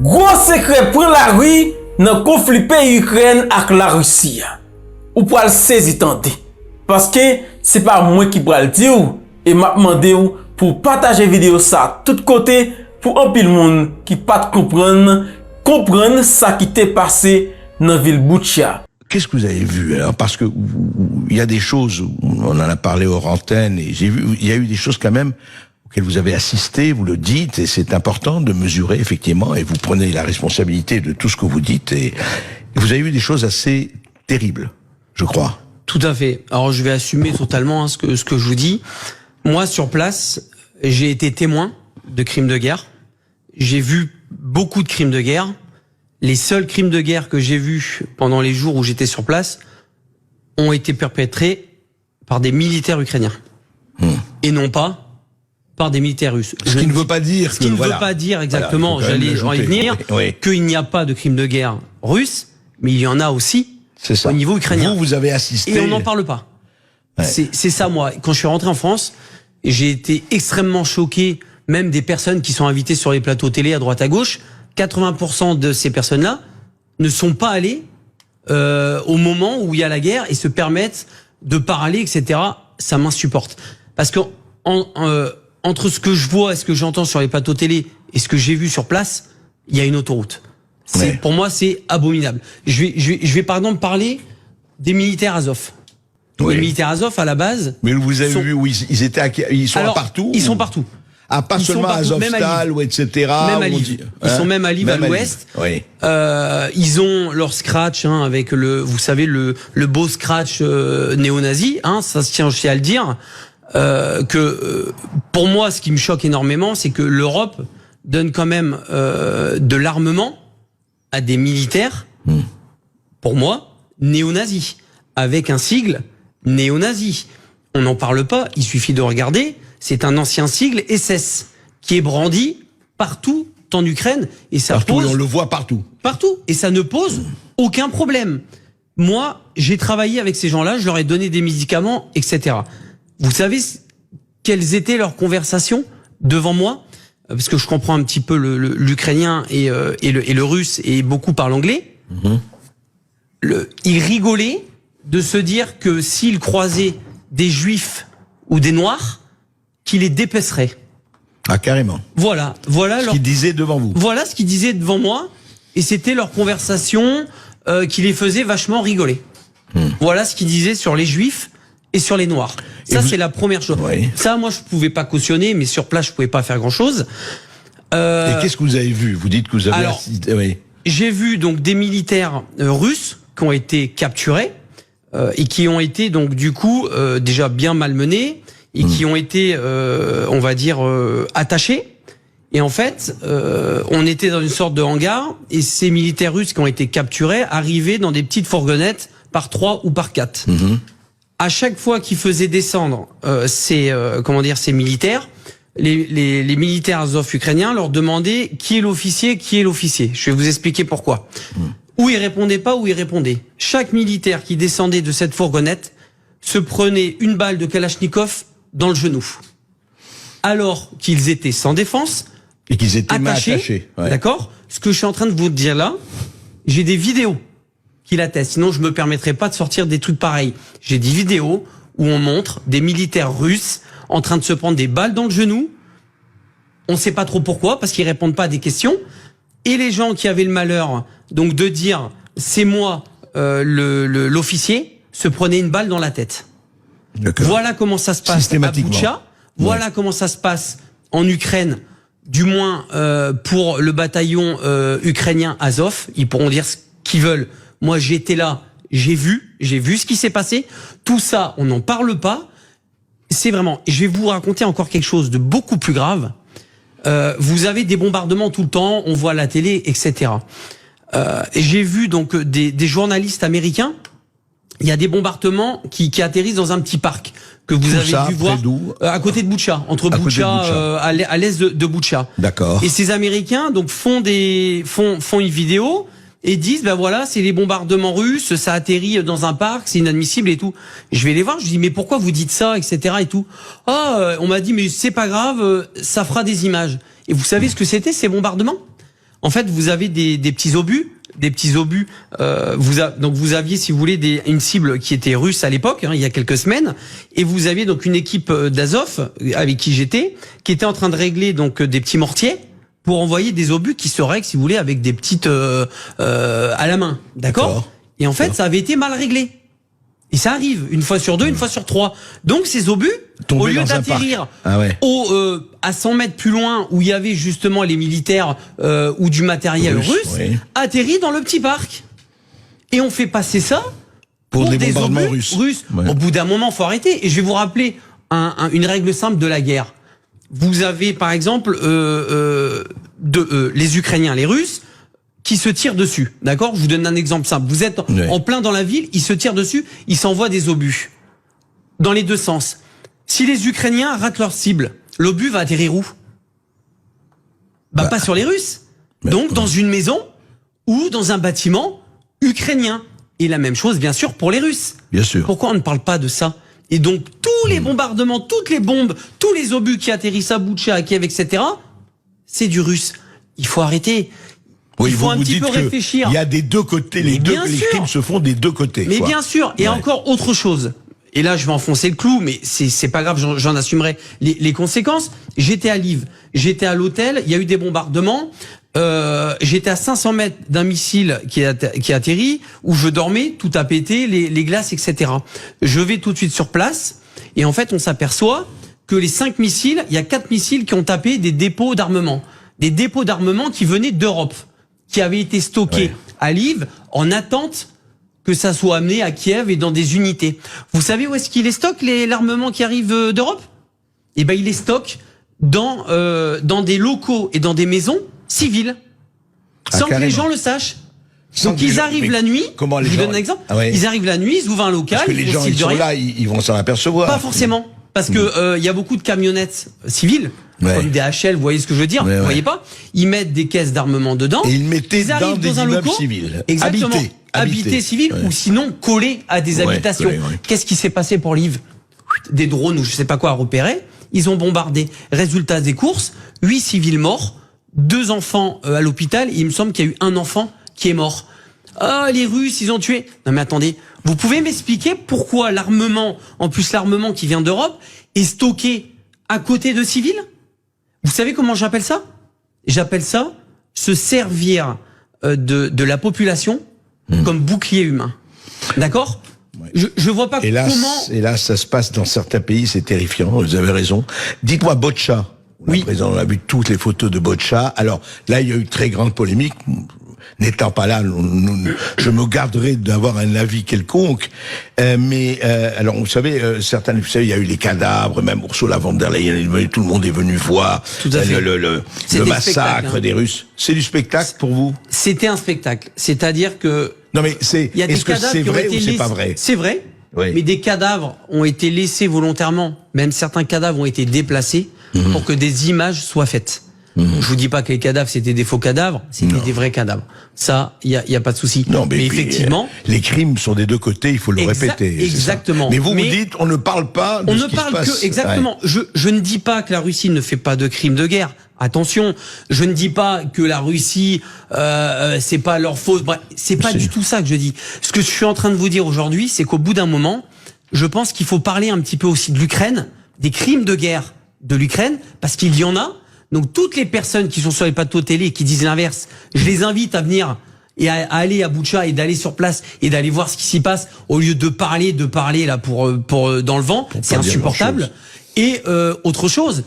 Gros secret pour la rue dans le conflit pays Ukraine avec la Russie. Ou pour le saisir tenter. Parce que c'est pas moi qui pourrais le dire et m'a demandé pour partager vidéo ça tout côté pour un pile monde qui pas comprendre ça qui t'est passé dans la ville Boutcha. Qu'est-ce que vous avez vu alors? Parce que il y a des choses, on en a parlé hors antenne, et j'ai vu, il y a eu des choses quand même auxquelles vous avez assisté, vous le dites, et c'est important de mesurer effectivement, et vous prenez la responsabilité de tout ce que vous dites, et vous avez eu des choses assez terribles, je crois. Tout à fait. Alors je vais assumer totalement ce que je vous dis. Moi, sur place, j'ai été témoin de crimes de guerre. J'ai vu beaucoup de crimes de guerre. Les seuls crimes de guerre que j'ai vus pendant les jours où j'étais sur place ont été perpétrés par des militaires ukrainiens. Et non pas par des militaires russes. Ce qui ne veut pas dire que, veut pas dire exactement, voilà, j'allais venir, qu'il n'y a pas de crimes de guerre russes, mais il y en a aussi au niveau ukrainien. Vous avez assisté. Et on n'en parle pas. Ouais. C'est ça, moi. Quand je suis rentré en France, j'ai été extrêmement choqué, même des personnes qui sont invitées sur les plateaux télé à droite à gauche. 80% de ces personnes-là ne sont pas allées au moment où il y a la guerre et se permettent de parler, etc. Ça m'insupporte. Parce que entre ce que je vois et ce que j'entends sur les plateaux télé et ce que j'ai vu sur place, il y a une autoroute. Pour moi, c'est abominable. Je vais par exemple parler des militaires Azov. Les militaires Azov, à la base... Mais vous avez vu où ils sont partout? Ils sont partout. Ah, pas seulement à Azovstal ou etc. Même à Lviv. Ils sont même à Lviv, à l'ouest. Oui. Ils ont leur scratch, avec vous savez, le beau scratch néo-nazi, ça se tient aussi à le dire. Pour moi, ce qui me choque énormément, c'est que l'Europe donne quand même de l'armement à des militaires, pour moi, néo-nazis, avec un sigle néo-nazi. On n'en parle pas, il suffit de regarder. C'est un ancien sigle SS qui est brandi partout en Ukraine et ça pose, on le voit partout. Partout, et ça ne pose aucun problème. Moi, j'ai travaillé avec ces gens-là, je leur ai donné des médicaments, etc. Vous savez quelles étaient leurs conversations devant moi? Parce que je comprends un petit peu l'ukrainien et le russe et beaucoup parlent anglais. Ils rigolaient de se dire que s'ils croisaient des juifs ou des noirs, qu'il les dépecerait. Ah, carrément. Voilà ce qu'ils disaient devant vous. Voilà ce qu'ils disaient devant moi, et c'était leur conversation qui les faisait vachement rigoler. Voilà ce qu'ils disaient sur les juifs et sur les noirs. Ça, c'est la première chose. Ça, moi, je pouvais pas cautionner, mais sur place, je pouvais pas faire grand-chose. Et qu'est-ce que vous avez vu? Vous dites que vous avez assisté. J'ai vu donc des militaires russes qui ont été capturés et qui ont été donc du coup déjà bien malmenés. Et qui ont été, on va dire, attachés. Et en fait, on était dans une sorte de hangar, et ces militaires russes qui ont été capturés arrivaient dans des petites fourgonnettes par 3 ou par 4. À chaque fois qu'ils faisaient descendre ces militaires, les militaires Azov ukrainiens leur demandaient qui est l'officier, qui est l'officier. Je vais vous expliquer pourquoi. Ou ils répondaient pas, ou ils répondaient. Chaque militaire qui descendait de cette fourgonnette se prenait une balle de Kalachnikov dans le genou, alors qu'ils étaient sans défense et qu'ils étaient attachés. D'accord. Ce que je suis en train de vous dire là, j'ai des vidéos qui l'attestent. Sinon, je me permettrais pas de sortir des trucs pareils. J'ai des vidéos où on montre des militaires russes en train de se prendre des balles dans le genou. On sait pas trop pourquoi, parce qu'ils répondent pas à des questions. Et les gens qui avaient le malheur donc de dire c'est moi l'officier se prenaient une balle dans la tête. Voilà comment ça se passe à Boutcha. Voilà comment ça se passe en Ukraine, du moins pour le bataillon ukrainien Azov. Ils pourront dire ce qu'ils veulent. Moi, j'étais là, j'ai vu ce qui s'est passé. Tout ça, on n'en parle pas. C'est vraiment... Je vais vous raconter encore quelque chose de beaucoup plus grave. Vous avez des bombardements tout le temps, on voit à la télé, etc. J'ai vu donc des journalistes américains. Il y a des bombardements qui atterrissent dans un petit parc que vous avez dû voir à côté de Boutcha, entre Boutcha, à l'est de Boutcha. D'accord. Et ces Américains donc font une vidéo et disent ben voilà, c'est les bombardements russes, ça atterrit dans un parc, c'est inadmissible et tout. Je vais les voir, je dis mais pourquoi vous dites ça, etc. et tout. On m'a dit mais c'est pas grave, ça fera des images. Et vous savez ce que c'était ces bombardements? En fait, vous avez des petits obus. Donc vous aviez, si vous voulez, une cible qui était russe à l'époque, il y a quelques semaines, et vous aviez donc une équipe d'Azov avec qui j'étais, qui était en train de régler donc des petits mortiers pour envoyer des obus qui se règlent, si vous voulez, avec des petites à la main, d'accord. Et en fait, ça avait été mal réglé. Et ça arrive une fois sur 2, une fois sur 3. Donc ces obus, au lieu d'atterrir à 100 mètres plus loin où il y avait justement les militaires ou du matériel russe, atterrit dans le petit parc. Et on fait passer ça pour des obus russes. Ouais. Au bout d'un moment, faut arrêter. Et je vais vous rappeler une règle simple de la guerre. Vous avez par exemple les Ukrainiens, les Russes, qui se tirent dessus, d'accord? Je vous donne un exemple simple. Vous êtes en plein dans la ville, ils se tirent dessus, ils s'envoient des obus. Dans les deux sens. Si les Ukrainiens ratent leur cible, l'obus va atterrir où? Pas sur les Russes. Donc dans une maison ou dans un bâtiment ukrainien. Et la même chose, bien sûr, pour les Russes. Bien sûr. Pourquoi on ne parle pas de ça? Et donc tous les bombardements, toutes les bombes, tous les obus qui atterrissent à Boutcha, à Kiev, etc., c'est du russe. Il faut arrêter. Oui, il faut un petit peu réfléchir. Il y a des deux côtés, les crimes se font des deux côtés. Mais bien sûr, et encore autre chose. Et là, je vais enfoncer le clou, mais c'est pas grave, j'en assumerai les conséquences. J'étais à Lviv, j'étais à l'hôtel, il y a eu des bombardements. J'étais à 500 mètres d'un missile qui atterrit, où je dormais, tout a pété, les glaces, etc. Je vais tout de suite sur place, et en fait, on s'aperçoit que les 5 missiles, il y a 4 missiles qui ont tapé des dépôts d'armement. Des dépôts d'armement qui venaient d'Europe, qui avaient été stockés à Lviv en attente que ça soit amené à Kiev et dans des unités. Vous savez où est-ce qu'il les stocke, l'armement qui arrive d'Europe? Eh ben, il les stocke dans des locaux et dans des maisons civiles, sans que les gens le sachent. Donc ils arrivent la nuit. Comment les je vous gens... donne un exemple. Ils arrivent la nuit, ils ouvrent un local. Parce que les gens ils sont là, ils vont s'en apercevoir. Pas forcément, parce que il y a beaucoup de camionnettes civiles. Comme des HL, vous voyez ce que je veux dire? Vous voyez pas? Ils mettent des caisses d'armement dedans. Et ils mettaient dans des immeubles civils. Exactement. Habités civils ou sinon collés à des habitations. Qu'est-ce qui s'est passé pour Lviv? Des drones ou je sais pas quoi à repérer. Ils ont bombardé. Résultat des courses, 8 civils morts, 2 enfants à l'hôpital. Il me semble qu'il y a eu un enfant qui est mort. Ah, les Russes, ils ont tué. Non mais attendez, vous pouvez m'expliquer pourquoi l'armement, en plus l'armement qui vient d'Europe, est stocké à côté de civils? Vous savez comment j'appelle ça? J'appelle ça se servir de la population comme bouclier humain. D'accord? Je vois pas comment... Hélas, ça se passe dans certains pays, c'est terrifiant, vous avez raison. Dites-moi, Botcha. On a vu toutes les photos de Botcha. Alors, là, il y a eu très grande polémique. N'étant pas là, je me garderai d'avoir un avis quelconque. Alors, vous savez, il y a eu les cadavres, même Ursula von der Leyen, tout le monde est venu voir le massacre des Russes. C'est du spectacle pour vous? C'était un spectacle. C'est-à-dire que... Non, mais est-ce que c'est vrai ou c'est pas vrai? C'est vrai, mais des cadavres ont été laissés volontairement. Même certains cadavres ont été déplacés pour que des images soient faites. Je vous dis pas que les cadavres c'était des faux cadavres, c'était des vrais cadavres. Ça, il y a pas de souci. Non, mais effectivement, les crimes sont des deux côtés, il faut le répéter. Exactement. Mais vous dites, on ne parle pas de ce qui se passe. On ne parle que exactement. Je ne dis pas que la Russie ne fait pas de crimes de guerre. Attention, je ne dis pas que la Russie c'est pas leur faute. Bref, c'est pas du tout ça que je dis. Ce que je suis en train de vous dire aujourd'hui, c'est qu'au bout d'un moment, je pense qu'il faut parler un petit peu aussi de l'Ukraine, des crimes de guerre de l'Ukraine, parce qu'il y en a. Donc toutes les personnes qui sont sur les plateaux télé et qui disent l'inverse, je les invite à venir et à aller à Boutcha et d'aller sur place et d'aller voir ce qui s'y passe au lieu de parler là pour dans le vent, c'est insupportable. Et autre chose,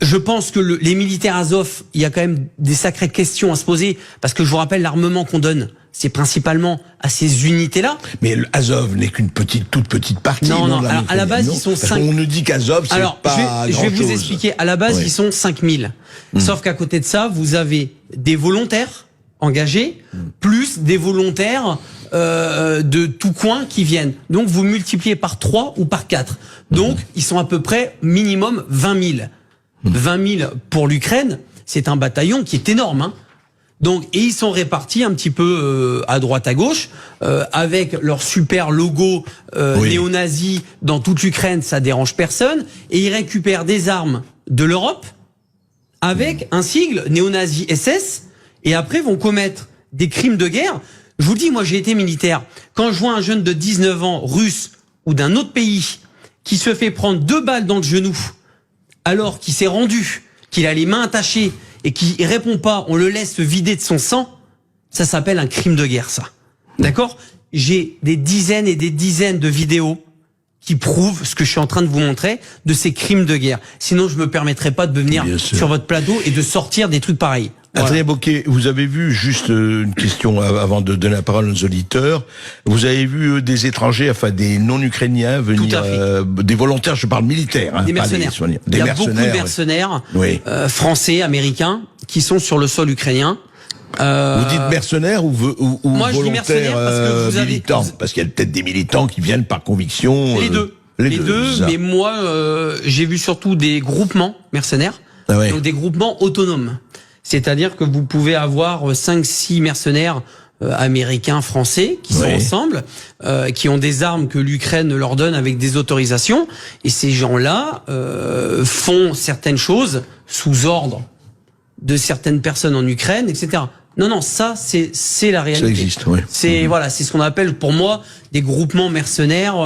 je pense que les militaires Azov, il y a quand même des sacrées questions à se poser parce que je vous rappelle l'armement qu'on donne, c'est principalement à ces unités-là. Mais Azov n'est qu'une toute petite partie. Non. Alors, à la base, ils sont 5 000. On nous dit qu'Azov, c'est pas je vais vous expliquer. À la base, ils sont 5 000. Sauf qu'à côté de ça, vous avez des volontaires engagés, plus des volontaires de tout coin qui viennent. Donc, vous multipliez par 3 ou par 4. Donc, ils sont à peu près minimum 20 000. 20 000 pour l'Ukraine, c'est un bataillon qui est énorme, hein. Donc, et ils sont répartis un petit peu à droite à gauche, avec leur super logo néo-nazi dans toute l'Ukraine, ça dérange personne, et ils récupèrent des armes de l'Europe, avec un sigle néo-nazi SS et après vont commettre des crimes de guerre. Je vous le dis, moi j'ai été militaire. Quand je vois un jeune de 19 ans russe ou d'un autre pays qui se fait prendre 2 balles dans le genou alors qu'il s'est rendu, qu'il a les mains attachées et qui répond pas, on le laisse se vider de son sang, ça s'appelle un crime de guerre, ça. D'accord? J'ai des dizaines et des dizaines de vidéos qui prouvent ce que je suis en train de vous montrer de ces crimes de guerre. Sinon, je me permettrais pas de venir sur votre plateau et de sortir des trucs pareils. Voilà. Adrien Bocquet, vous avez vu, juste une question avant de donner la parole à nos auditeurs, vous avez vu des étrangers, enfin des non-ukrainiens venir, des volontaires, je parle militaires. Hein, des mercenaires. Il y a beaucoup de mercenaires français, américains, qui sont sur le sol ukrainien. Vous dites mercenaires ou moi, volontaires parce que vous militants avez... Parce qu'il y a peut-être des militants qui viennent par conviction. Les deux. Les deux, mais moi, j'ai vu surtout des groupements mercenaires, donc des groupements autonomes. C'est-à-dire que vous pouvez avoir 5-6 mercenaires américains, français, qui sont ensemble, qui ont des armes que l'Ukraine leur donne avec des autorisations, et ces gens-là font certaines choses sous ordre de certaines personnes en Ukraine, etc. Non, ça, c'est la réalité. Ça existe, oui. C'est, voilà, c'est ce qu'on appelle, pour moi, des groupements mercenaires,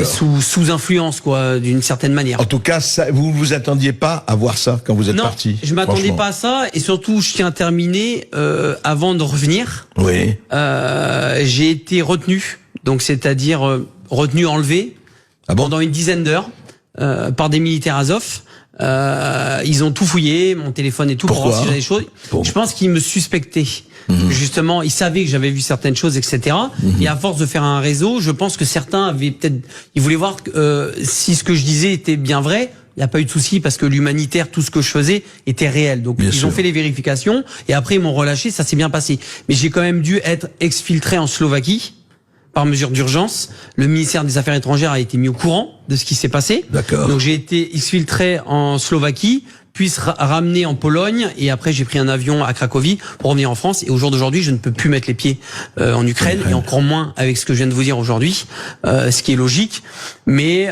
sous influence, quoi, d'une certaine manière. En tout cas, ça, vous ne vous attendiez pas à voir ça quand vous êtes parti? Non, je m'attendais pas à ça, et surtout, je tiens à terminer, avant de revenir. Oui. J'ai été retenu, donc c'est-à-dire, retenu enlevé, pendant une dizaine d'heures, par des militaires Azov. Ils ont tout fouillé, mon téléphone et tout. Pourquoi? Pour voir si j'avais des choses. Je pense qu'ils me suspectaient. Justement, ils savaient que j'avais vu certaines choses, etc. Et à force de faire un réseau, je pense que certains avaient peut-être, ils voulaient voir si ce que je disais était bien vrai. Il n'y a pas eu de souci parce que l'humanitaire, tout ce que je faisais était réel. Donc ils ont fait les vérifications et après ils m'ont relâché, ça s'est bien passé. Mais j'ai quand même dû être exfiltré en Slovaquie par mesure d'urgence. Le ministère des Affaires étrangères a été mis au courant de ce qui s'est passé. D'accord. Donc j'ai été exfiltré en Slovaquie, puis ramené en Pologne, et après j'ai pris un avion à Cracovie pour revenir en France. Et au jour d'aujourd'hui, je ne peux plus mettre les pieds en Ukraine, et encore moins avec ce que je viens de vous dire aujourd'hui, ce qui est logique. Mais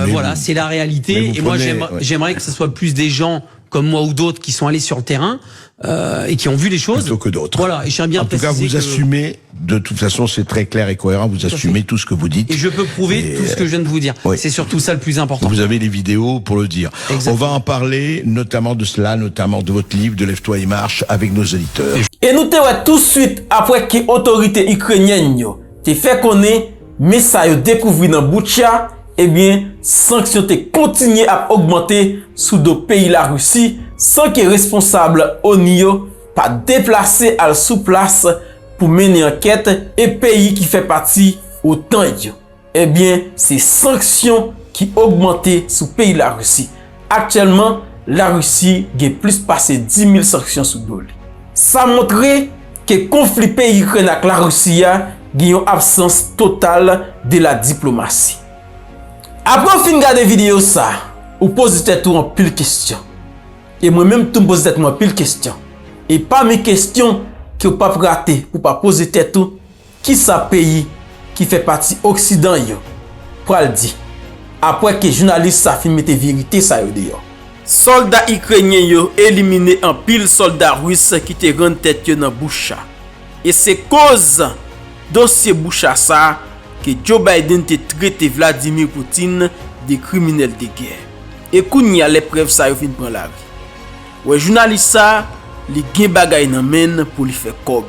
voilà, c'est la réalité. Et moi, j'aimerais que ce soit plus des gens comme moi ou d'autres qui sont allés sur le terrain et qui ont vu les choses. Plutôt que d'autres. Voilà, et je tiens bien à préciser en tout cas, vous assumez, de toute façon, c'est très clair et cohérent, vous assumez tout ce que vous dites. Et je peux prouver tout ce que je viens de vous dire. C'est surtout ça le plus important. Vous avez les vidéos pour le dire. Exactement. On va en parler, notamment de cela, notamment de votre livre, de Lève-toi et marche, avec nos auditeurs. Et nous te voyons tout de suite, après que l'autorité ukrainienne te fait connaître, mais ça a découvert dans Boutcha, eh bien, sanctions te continuent à augmenter sous deux pays la Russie, sans que responsable ONU pas déplacé à sous place pour mener enquête et pays qui fait partie autant. Eh bien, c'est sanctions qui augmentent sous pays la Russie. Actuellement, la Russie a plus passé 10 000 sanctions sous doli. Ça montre que le conflit pays Ukraine avec la Russie a une absence totale de la diplomatie. Après fin regarder vidéo ça, ou pose tout en pile question. Et moi-même tout me pose en pile question. Et pas mes questions que vous pas rater pour pas poser tout, qui ça pays qui fait partie Occident yo pour le dire. Après que journaliste ça filme te vérité ça yo dehors. Soldats ukrainiens yo éliminé en pile soldats russes qui te rend tête yo dans Boucha. Et c'est cause dossier Boucha ça que Joe Biden te traité Vladimir Poutine de criminel de guerre. Et kounya les preuves ça yo fin prend la vie. Ouais journaliste ça li gen bagay nan men pour li faire cob.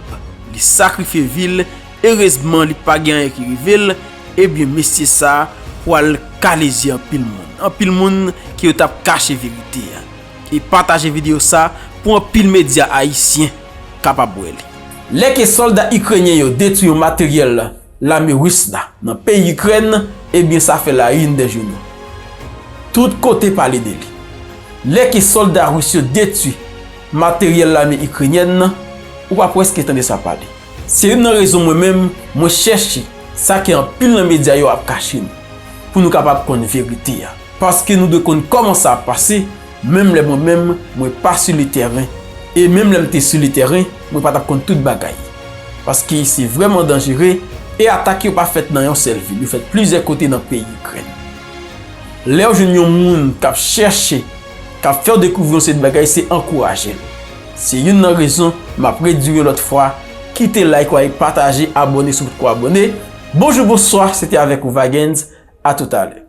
Li sacrifier ville, heureusement li pa gen qui rivel, et bien monsieur ça pour al calési en pile monde. En pile monde qui yo t'a caché vérité. Et partager vidéo ça pour un pile média haïtien capable. Les que soldats ukrainiens yo détruit le matériel l'armée russe dans le pays Ukraine, et bien ça fait la une des journaux. Tout côté parler de lui. Les que soldats russes détruit matériel l'armée ukrainienne, ou pas presque entendre ça parler. C'est une raison moi-même, moi cherche ça qui en pile dans les médias yo a caché pour nous capable connaître vérité. Parce que nous devons comment ça a passé, même les moi-même, moi pas sur le terrain. Et même les sur le terrain, moi pas connaître toute bagaille. Parce que c'est vraiment dangereux. Et attaque pas fait dans un seul ville, il fait plusieurs côtés dans le pays Ukraine. Là où je n'y a monde qui cherché qu'a faire découvrir cette bagaille, c'est encourager. C'est une raison, m'a prédire l'autre fois, quittez like, partager, abonner sur quoi abonner. Bonjour, bonsoir, c'était avec vous Vagens, à tout à l'heure.